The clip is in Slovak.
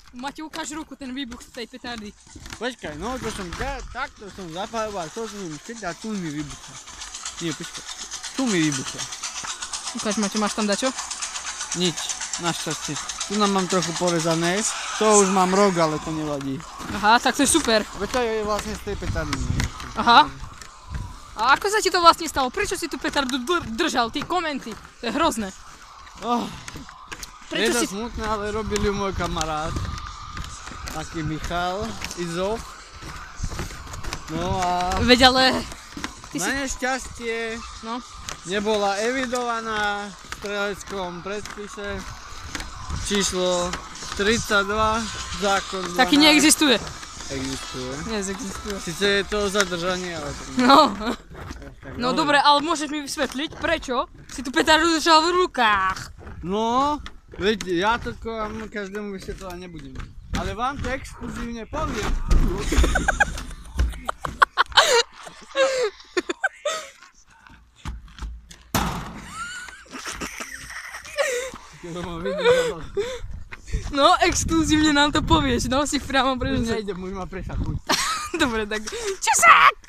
Máte, ukáž ruku, ten výbuch z tej petardy. Počkaj, no to som takto som zapájoval, to som im a tu mi vybuchla. Nie, počkaj, tu mi vybuchla. Ukáž, Maťo, máš tam dačo? Nič, našťastie. Tu nám mám trochu porezané, to už mám rok, ale to nevadí. Aha, tak to je super. Veď to je vlastne z tej petardy. Aha. A ako sa ti to vlastne stalo? Prečo si tu petardu držal? Tí komenty, to je hrozné. Je to smutné, ale robil ju môj kamarát. Taký Michal Izov. No a Veď ale... na nešťastie No. nebola evidovaná v streleckom predpise číslo 32 zákon 12. Taký neexistuje. Existuje. Neexistuje. Sice je to zadržanie, ale to nie. No. No dobre, ale môžeš mi vysvetliť, prečo si tu petardu držal v rukách? No, veď ja to každému vysvetľovať nebudem. Ale vám to exkluzívne poviem. No, exkluzívne nám to povieš, no, si v priamom prenose. Nejdem, už ma prešakuj. Dobre, tak čusák!